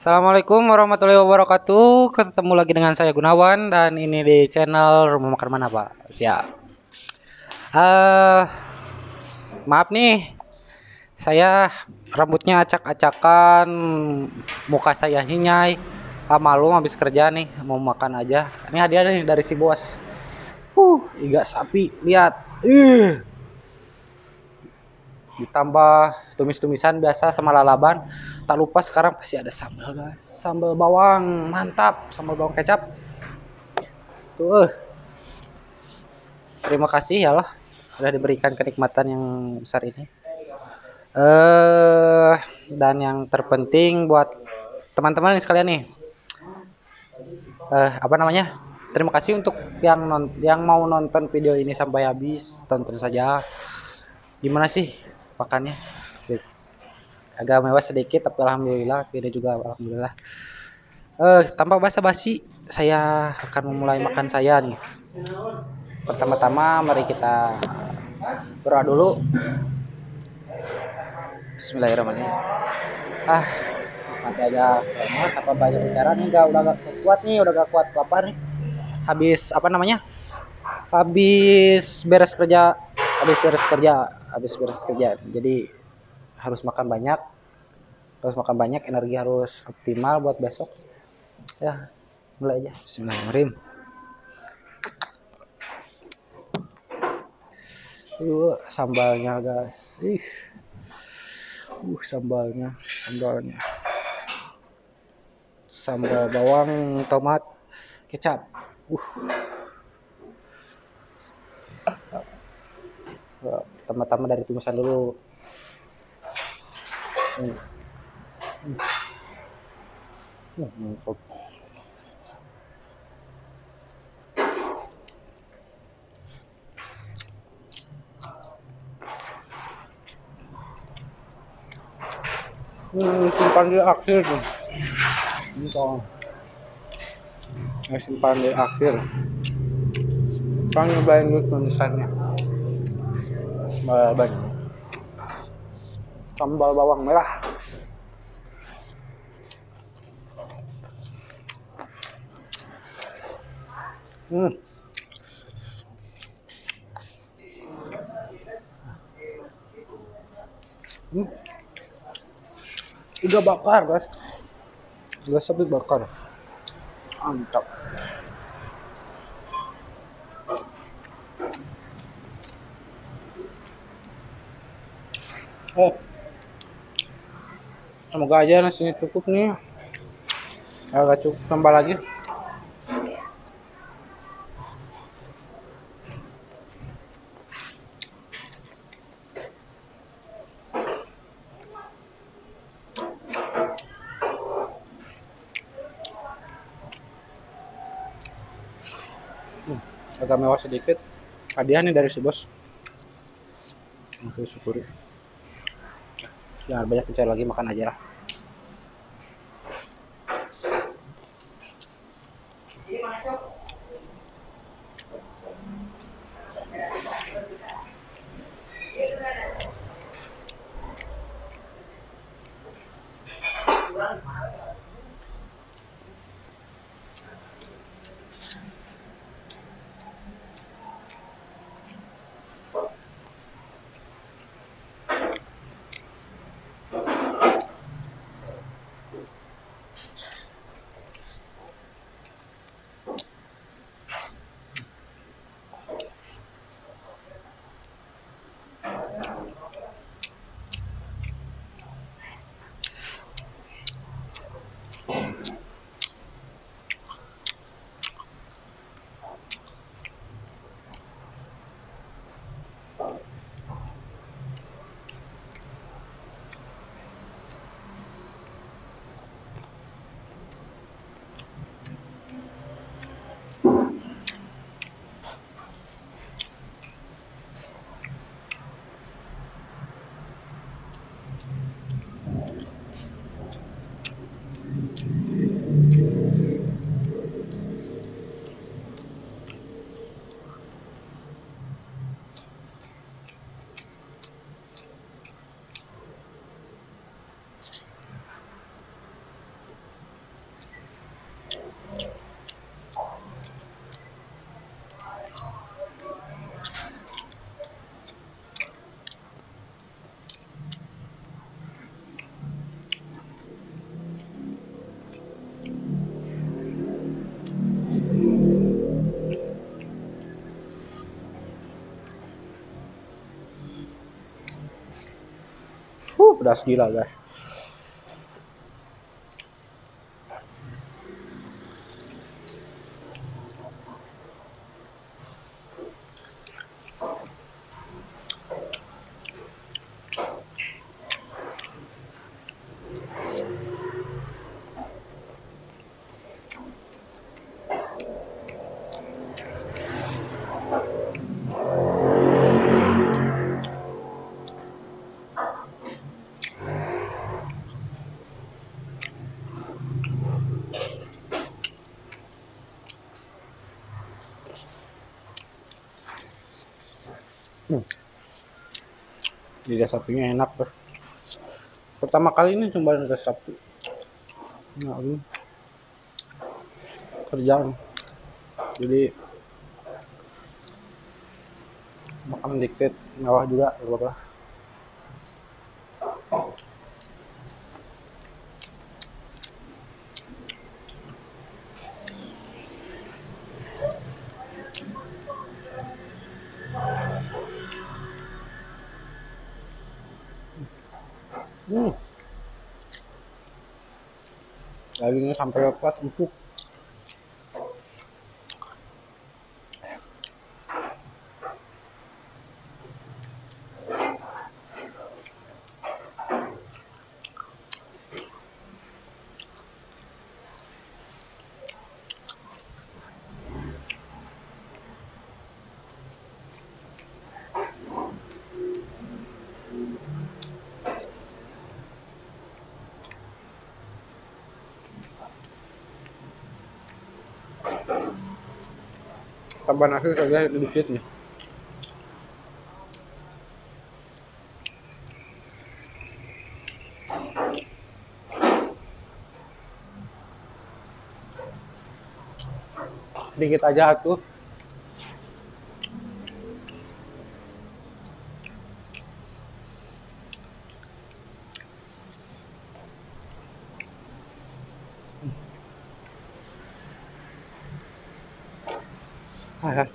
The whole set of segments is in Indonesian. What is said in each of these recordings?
Assalamualaikum warahmatullahi wabarakatuh. Ketemu lagi dengan saya Gunawan dan ini di channel Rumah Makan Mana Pak. Siap. Eh, maaf nih, saya rambutnya acak-acakan, muka saya hinyai. Malu habis kerja nih, mau makan aja. Ini hadiah nih dari si bos. Iga sapi, lihat. Ditambah tumis-tumisan biasa sama lalaban. Tak lupa sekarang pasti ada sambal guys, sambal bawang mantap, sambal bawang kecap tuh. Terima kasih ya Allah sudah diberikan kenikmatan yang besar ini. Dan yang terpenting buat teman-teman sekalian nih, apa namanya, terima kasih untuk yang mau nonton video ini sampai habis. Tonton saja. Gimana sih makannya? Sip. Agak mewah sedikit tapi alhamdulillah, segini juga alhamdulillah. Tanpa basa-basi saya akan memulai makan saya nih. Pertama-tama mari kita berdoa dulu. Bismillahirrahmanirrahim. Ah, mati aja banget apa banyak bicara nih, udah gak kuat nih, udah gak kuat lapar nih. Habis apa namanya? Habis beres kerja, habis beres kerja. Jadi harus makan banyak, energi harus optimal buat besok. Ya, mulai aja. Bismillahirrahmanirrahim. Sambalnya guys. Sambalnya. Sambal bawang, tomat, kecap. Pertama-tama dari tumisan dulu. Simpan di akhir nih. Simpan di akhir. Kan nyobain dulu tulisannya. Banyak. Sambal bawang merah. Udah bakar guys. Udah sapi bakar. Mantap. Semoga aja nasinya cukup nih. Agak cukup tambah lagi. Agak mewah sedikit. Hadiah nih dari si bos. Oke, syukuri. Jangan banyak bicara lagi, makan aja lah. Pedas gila guys. Lidah sapinya enak tuh. Pertama kali ini coba lidah sapi. Nah, ini kerjaan. Jadi makan dikit, mewah juga, gak apa-apa. Dagingnya sampai lepas empuk. Tambah nasi saja sedikit nih. Dikit aja tuh. Ah, gas.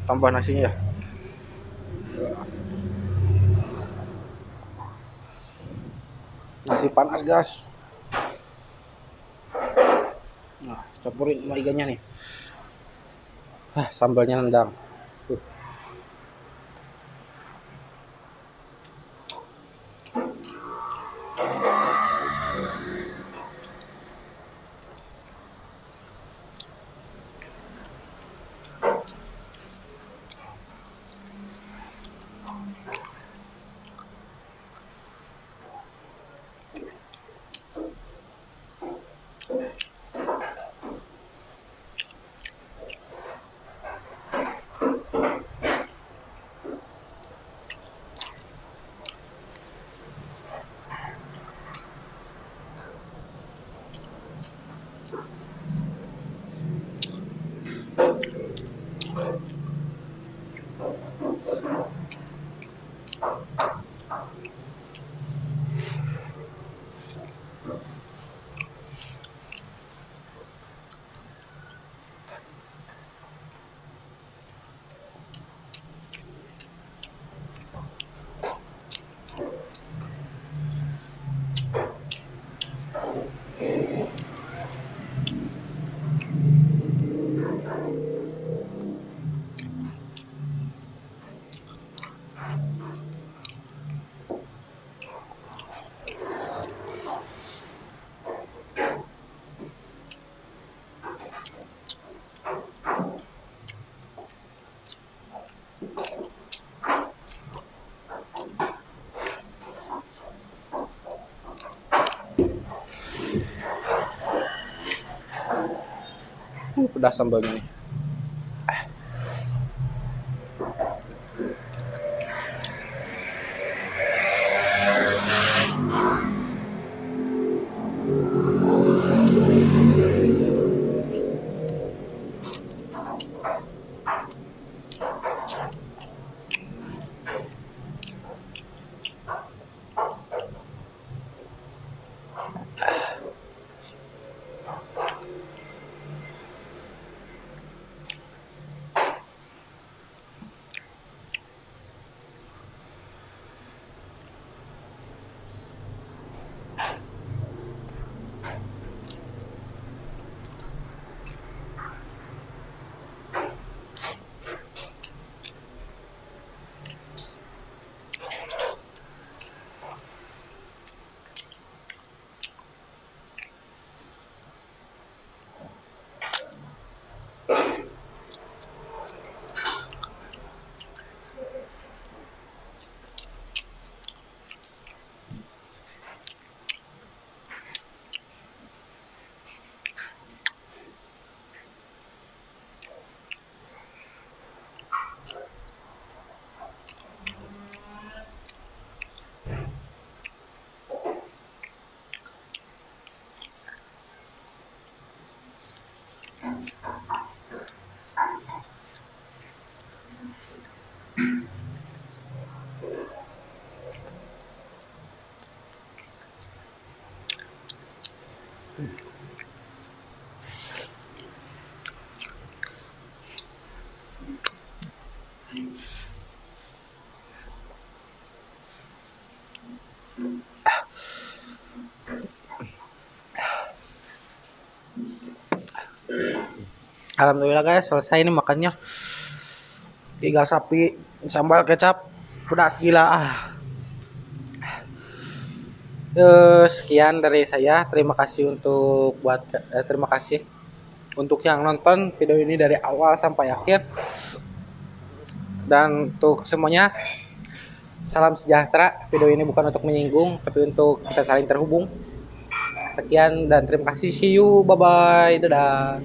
Tambah nasinya ya. Nasi panas gas. Nah, campurin sama ikannya nih. Sambalnya nendang. Pedas sambalnya nih. Alhamdulillah guys, selesai ini makannya. Tiga sapi, sambal kecap, udah gila ah. Sekian dari saya. Terima kasih untuk yang nonton video ini dari awal sampai akhir. Dan untuk semuanya, salam sejahtera. Video ini bukan untuk menyinggung, tapi untuk kita saling terhubung. Sekian dan terima kasih. See you. Bye bye. Dadah.